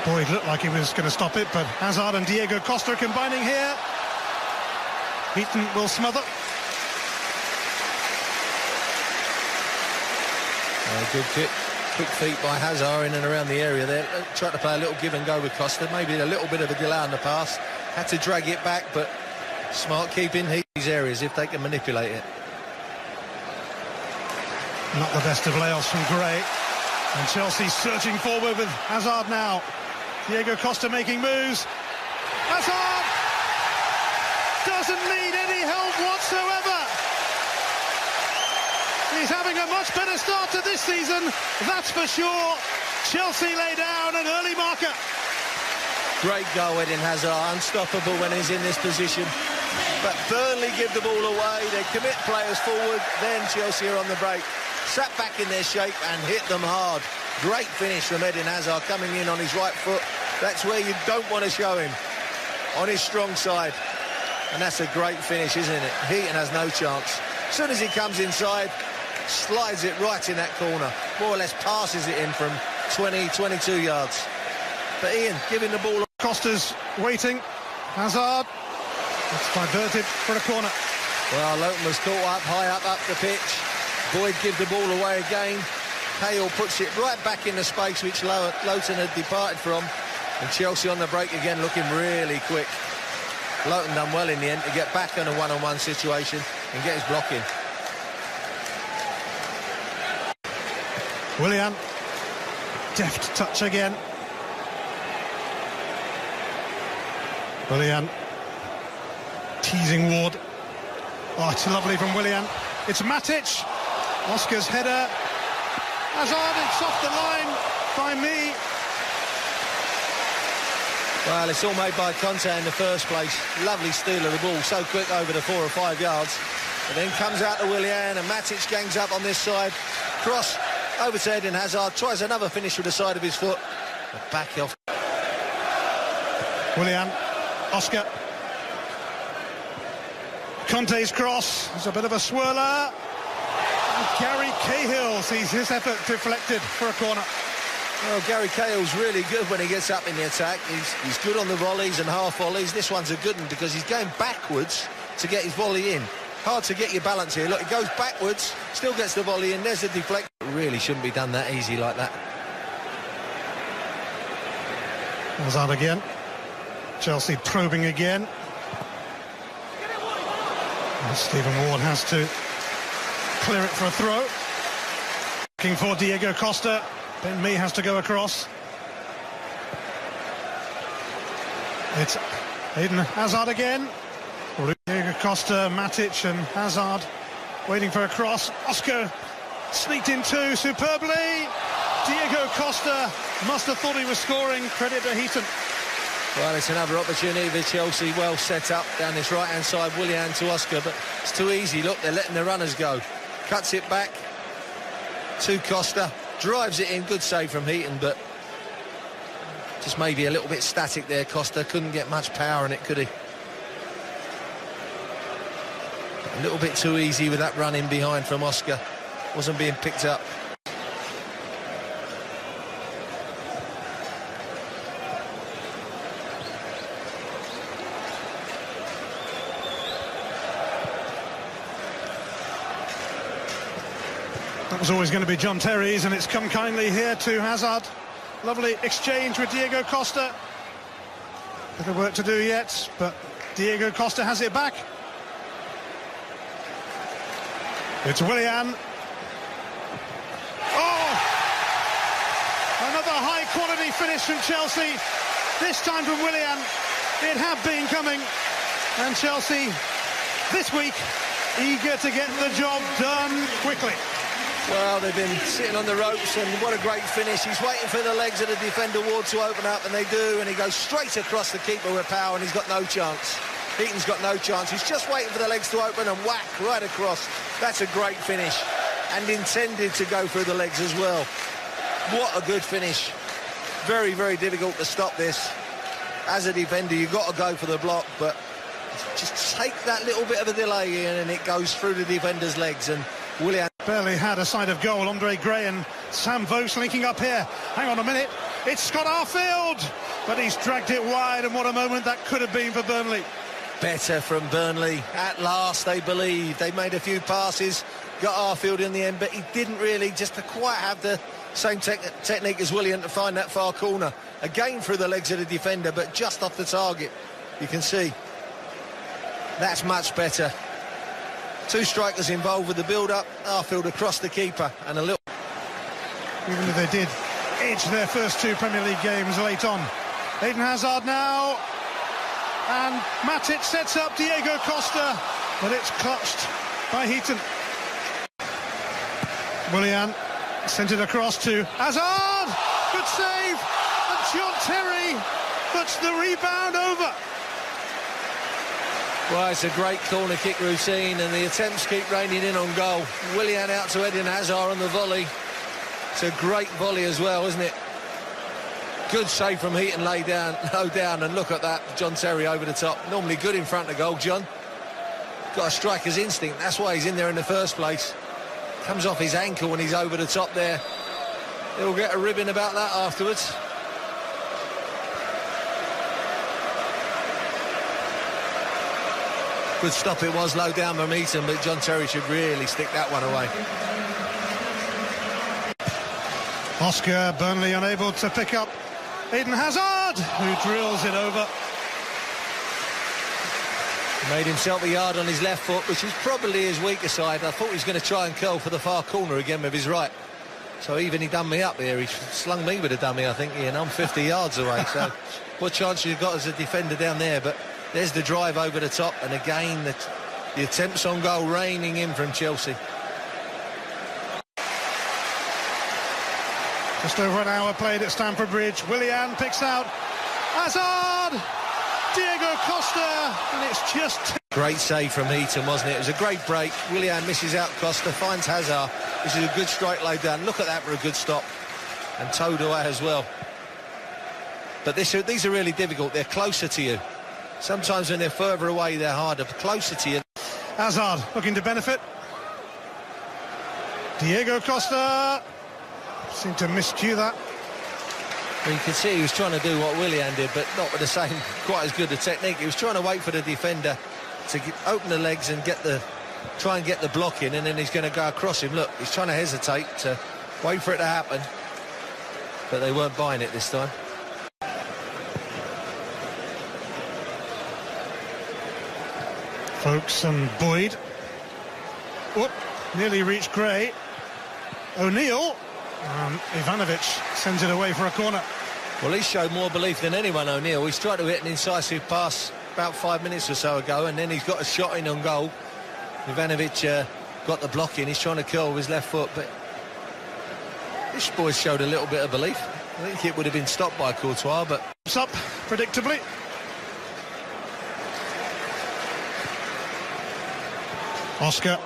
Boyd looked like he was going to stop it, but Hazard and Diego Costa combining here. Heaton will smother. Good kick. Quick feet by Hazard in and around the area there. Tried to play a little give and go with Costa. Maybe a little bit of a delay on the pass. Had to drag it back, but smart keeping these areas if they can manipulate it. Not the best of layoffs from Gray. And Chelsea surging forward with Hazard now. Diego Costa making moves. Hazard doesn't need any help whatsoever. He's having a much better start to this season, that's for sure. Chelsea lay down an early marker. Great goal, Eden Hazard, unstoppable when he's in this position. But Burnley give the ball away, they commit players forward, then Chelsea are on the break. Sat back in their shape and hit them hard. Great finish from Eden Hazard coming in on his right foot. That's where you don't want to show him, on his strong side. And that's a great finish, isn't it? Heaton has no chance. As soon as he comes inside, slides it right in that corner. More or less passes it in from 20, 22 yards. But Ian giving the ball. Costa's waiting. Hazard. It's diverted for a corner. Well, Lowton was caught up high up the pitch. Boyd give the ball away again. Hale puts it right back in the space which Lowton had departed from. And Chelsea on the break again, looking really quick. Lowton done well in the end to get back on a one-on-one situation and get his block in. Willian. Deft touch again. Willian. Teasing Ward. Oh, it's lovely from Willian. It's Matic. Oscar's header. Hazard, it's off the line by me. Well, it's all made by Conte in the first place. Lovely steal of the ball, so quick over the 4 or 5 yards. And then comes out to Willian and Matic gangs up on this side. Cross over to Eden Hazard, tries another finish with the side of his foot. But back off. Willian, Oscar. Conte's cross. It's a bit of a swirler. And Gary Cahill sees his effort deflected for a corner. Well, Gary Cahill's really good when he gets up in the attack. He's good on the volleys and half volleys. This one's a good one because he's going backwards to get his volley in. Hard to get your balance here. Look, he goes backwards, still gets the volley in. There's the deflection. Really shouldn't be done that easy like that. Hazard again. Chelsea probing again. And Stephen Ward has to clear it for a throw. Looking for Diego Costa. Ben Mee has to go across. It's Eden Hazard again. Diego Costa, Matic and Hazard waiting for a cross. Oscar sneaked in too superbly. Diego Costa must have thought he was scoring. Credit to Heaton. Well, it's another opportunity for Chelsea. Well set up down this right-hand side. Willian to Oscar, but it's too easy. Look, they're letting the runners go. Cuts it back to Costa. Drives it in. Good save from Heaton, but just maybe a little bit static there. Costa couldn't get much power in it, could he? A little bit too easy with that run in behind from Oscar. Wasn't being picked up. That was always going to be John Terry's, and it's come kindly here to Hazard. Lovely exchange with Diego Costa. Bit of work to do yet, but Diego Costa has it back. It's Willian. Oh! Another high-quality finish from Chelsea. This time from Willian. It had been coming. And Chelsea, this week, eager to get the job done quickly. Well, they've been sitting on the ropes, and what a great finish. He's waiting for the legs of the defender Ward to open up, and they do, and he goes straight across the keeper with power, and he's got no chance. Heaton's got no chance. He's just waiting for the legs to open and whack right across. That's a great finish, and intended to go through the legs as well. What a good finish. Very, very difficult to stop this. As a defender, you've got to go for the block, but just take that little bit of a delay in, and it goes through the defender's legs, and Willian barely had a sight of goal. Andre Gray and Sam Vos linking up here. Hang on a minute. It's Scott Arfield, but he's dragged it wide, and what a moment that could have been for Burnley. Better from Burnley. At last, they believed. They made a few passes, got Arfield in the end, but he didn't really just to quite have the same technique as Willian to find that far corner. Again through the legs of the defender, but just off the target. You can see that's much better. Two strikers involved with the build-up. Arfield across the keeper and a little... Even if they did edge their first two Premier League games late on. Eden Hazard now, and Matic sets up Diego Costa, but it's clutched by Heaton. Willian sent it across to Hazard, good save, and John Terry puts the rebound over. Well, it's a great corner kick routine, and the attempts keep raining in on goal. Willian out to Eden Hazard on the volley. It's a great volley as well, isn't it? Good save from Heaton, low down, and look at that, John Terry over the top. Normally good in front of goal, John. Got a striker's instinct, that's why he's in there in the first place. Comes off his ankle when he's over the top there. He'll get a ribbon about that afterwards. Good stop it was, low down from Heaton, but John Terry should really stick that one away. Oscar, Burnley unable to pick up Eden Hazard, who drills it over. Made himself a yard on his left foot, which is probably his weaker side. I thought he was going to try and curl for the far corner again with his right. So even he done me up here. He slung me with a dummy, I think, Ian. I'm 50 yards away, so what chance you've got as a defender down there? But there's the drive over the top, and again the attempts on goal raining in from Chelsea. Just over an hour played at Stamford Bridge. Willian picks out Hazard, Diego Costa, and it's just... Great save from Heaton, wasn't it? It was a great break. Willian misses out Costa, finds Hazard. This is a good strike low down. Look at that for a good stop. And towed away as well. But these are really difficult. They're closer to you. Sometimes when they're further away, they're harder. But closer to you. Hazard looking to benefit. Diego Costa seemed to miscue that. Well, you can see he was trying to do what Willian did, but not with the same, quite as good a technique. He was trying to wait for the defender to open the legs and try and get the block in, and then he's going to go across him. Look, he's trying to hesitate to wait for it to happen, but they weren't buying it this time. Folks and Boyd. Whoop, nearly reached Gray. O'Neill. Ivanovic sends it away for a corner. Well, he showed more belief than anyone, O'Neill. He's tried to hit an incisive pass about 5 minutes or so ago, and then he's got a shot in on goal. Ivanovic got the block in. He's trying to curl with his left foot, but this boy showed a little bit of belief. I think it would have been stopped by Courtois, but... It's up, predictably. Oscar.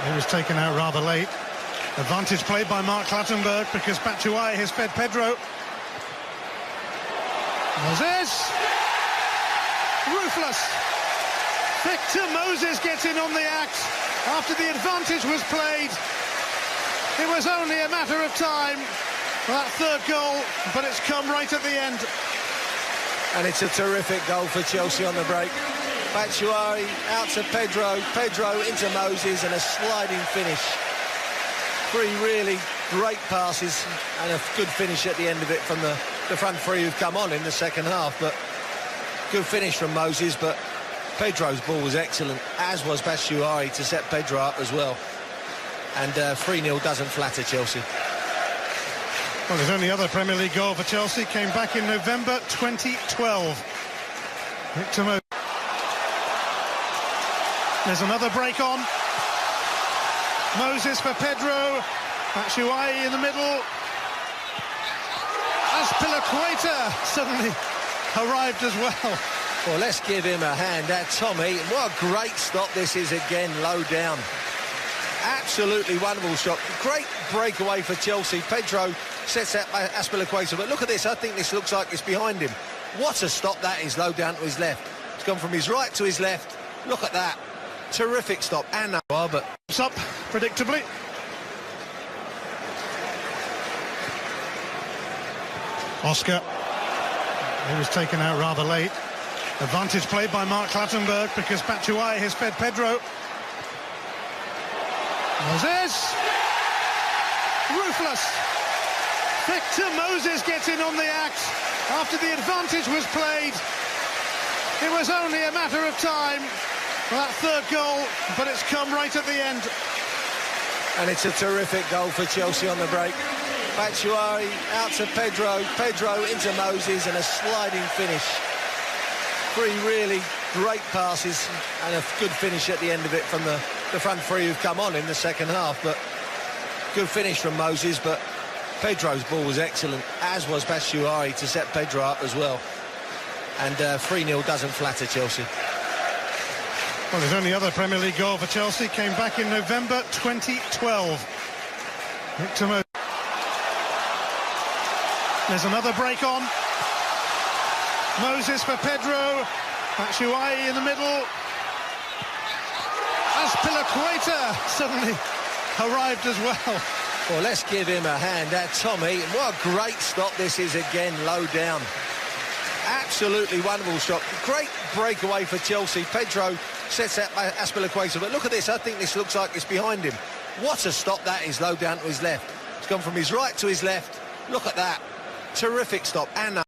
He was taken out rather late. Advantage played by Mark Clattenburg because Batshuayi has fed Pedro. Moses. Ruthless. Victor Moses gets in on the act after the advantage was played. It was only a matter of time for that third goal, but it's come right at the end. And it's a terrific goal for Chelsea on the break. Batshuayi out to Pedro, Pedro into Moses, and a sliding finish. Three really great passes and a good finish at the end of it from the front three who've come on in the second half. But good finish from Moses, but Pedro's ball was excellent, as was Batshuayi to set Pedro up as well. And 3-0 doesn't flatter Chelsea. Well, his only other Premier League goal for Chelsea came back in November 2012. Victor Moses. There's another break on. Moses for Pedro. Batshuayi in the middle. Azpilicueta suddenly arrived as well. Well, let's give him a hand. That Tom Heaton. What a great stop this is again, low down. Absolutely wonderful stop. Great breakaway for Chelsea. Pedro sets out Azpilicueta. But look at this. I think this looks like it's behind him. What a stop that is, low down to his left. It's gone from his right to his left. Look at that. Terrific stop. And but it's up, predictably. Oscar. He was taken out rather late. Advantage played by Mark Clattenburg because Batshuayi has fed Pedro. Moses! Ruthless! Victor Moses gets in on the act after the advantage was played. It was only a matter of time for that third goal, but it's come right at the end. And it's a terrific goal for Chelsea on the break. Batshuayi out to Pedro, Pedro into Moses, and a sliding finish. 3 really great passes and a good finish at the end of it from the front 3 who've come on in the second half. But good finish from Moses, but Pedro's ball was excellent, as was Batshuayi to set Pedro up as well. And 3-0 doesn't flatter Chelsea. Well, his only other Premier League goal for Chelsea came back in November 2012. Victor Moses. There's another break on. Moses for Pedro. Batshuayi in the middle. Azpilicueta suddenly arrived as well. Well, let's give him a hand at Tommy. What a great stop this is again, low down. Absolutely wonderful stop. Great breakaway for Chelsea. Pedro sets out Azpilicueta, but look at this. I think this looks like it's behind him. What a stop that is, low down to his left. It's gone from his right to his left. Look at that. Terrific stop. And